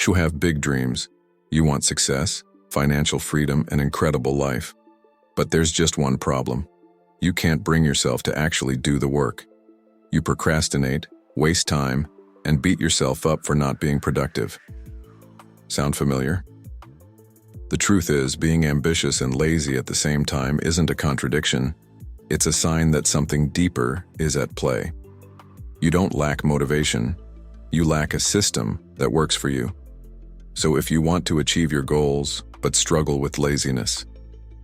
You have big dreams. You want success, financial freedom, and incredible life. But there's just one problem. You can't bring yourself to actually do the work. You procrastinate, waste time, and beat yourself up for not being productive. Sound familiar? The truth is, being ambitious and lazy at the same time isn't a contradiction. It's a sign that something deeper is at play. You don't lack motivation. You lack a system that works for you. So if you want to achieve your goals, but struggle with laziness,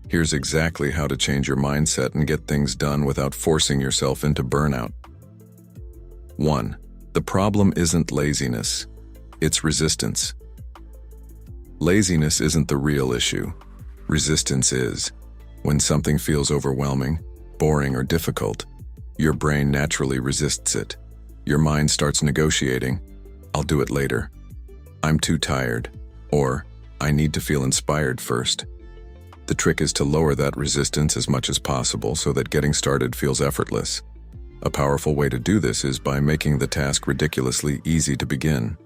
here's exactly how to change your mindset and get things done without forcing yourself into burnout. 1. The problem isn't laziness. It's resistance. Laziness isn't the real issue. Resistance is. When something feels overwhelming, boring, or difficult, your brain naturally resists it. Your mind starts negotiating. I'll do it later. I'm too tired. Or, I need to feel inspired first. The trick is to lower that resistance as much as possible so that getting started feels effortless. A powerful way to do this is by making the task ridiculously easy to begin.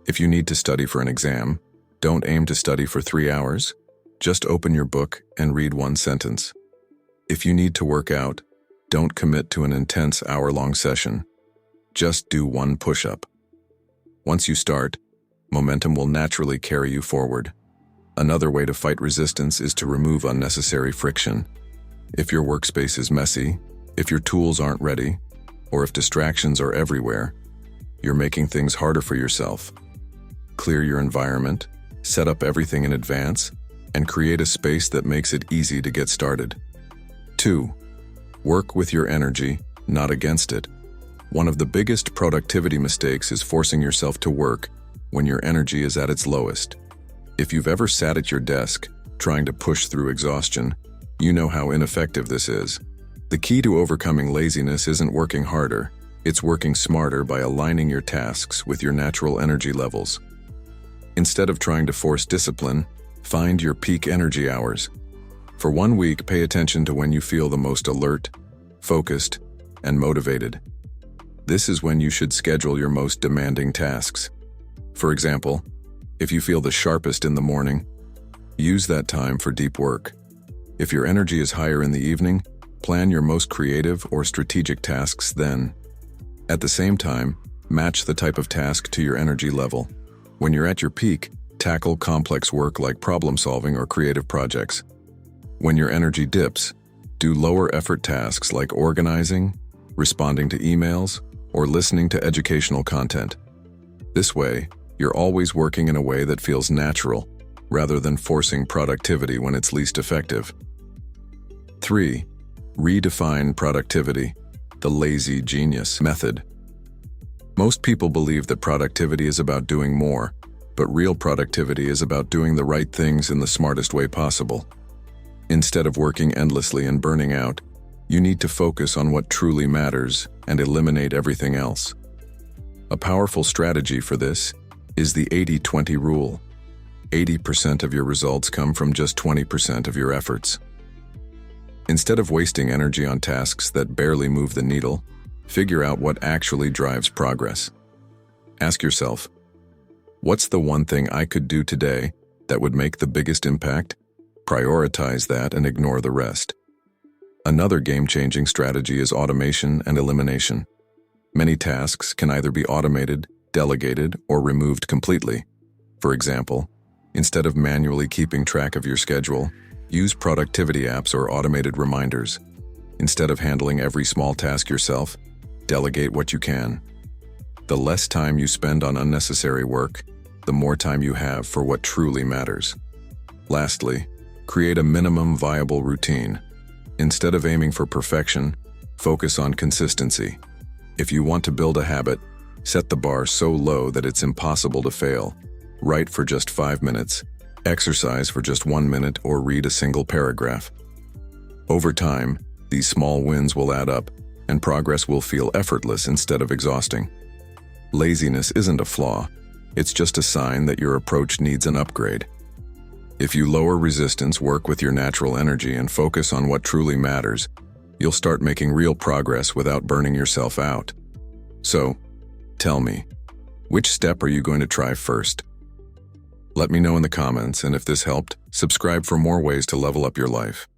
If you need to study for an exam, don't aim to study for 3 hours. Just open your book and read one sentence. If you need to work out, don't commit to an intense hour-long session. Just do one push-up. Once you start, momentum will naturally carry you forward. Another way to fight resistance is to remove unnecessary friction. If your workspace is messy, if your tools aren't ready, or if distractions are everywhere, you're making things harder for yourself. Clear your environment, set up everything in advance, and create a space that makes it easy to get started. 2. Work with your energy, not against it. One of the biggest productivity mistakes is forcing yourself to work when your energy is at its lowest. If you've ever sat at your desk, trying to push through exhaustion, you know how ineffective this is. The key to overcoming laziness isn't working harder, it's working smarter by aligning your tasks with your natural energy levels. Instead of trying to force discipline, find your peak energy hours. For 1 week, pay attention to when you feel the most alert, focused, and motivated. This is when you should schedule your most demanding tasks. For example, if you feel the sharpest in the morning, use that time for deep work. If your energy is higher in the evening, plan your most creative or strategic tasks then. At the same time, match the type of task to your energy level. When you're at your peak, tackle complex work like problem-solving or creative projects. When your energy dips, do lower-effort tasks like organizing, responding to emails, or listening to educational content. This way, you're always working in a way that feels natural, rather than forcing productivity when it's least effective. 3. Redefine productivity, the lazy genius method. Most people believe that productivity is about doing more, but real productivity is about doing the right things in the smartest way possible. Instead of working endlessly and burning out, you need to focus on what truly matters and eliminate everything else. A powerful strategy for this is the 80-20 rule. 80% of your results come from just 20% of your efforts. Instead of wasting energy on tasks that barely move the needle, figure out what actually drives progress. Ask yourself, what's the one thing I could do today that would make the biggest impact? Prioritize that and ignore the rest. Another game-changing strategy is automation and elimination. Many tasks can either be automated, delegated, or removed completely. For example, instead of manually keeping track of your schedule, use productivity apps or automated reminders. Instead of handling every small task yourself, delegate what you can. The less time you spend on unnecessary work, the more time you have for what truly matters. Lastly, create a minimum viable routine. Instead of aiming for perfection, focus on consistency. If you want to build a habit, set the bar so low that it's impossible to fail. Write for just 5 minutes, exercise for just 1 minute, or read a single paragraph. Over time, these small wins will add up, and progress will feel effortless instead of exhausting. Laziness isn't a flaw, it's just a sign that your approach needs an upgrade. If you lower resistance, work with your natural energy, and focus on what truly matters, you'll start making real progress without burning yourself out. So, tell me, which step are you going to try first? Let me know in the comments, and if this helped, subscribe for more ways to level up your life.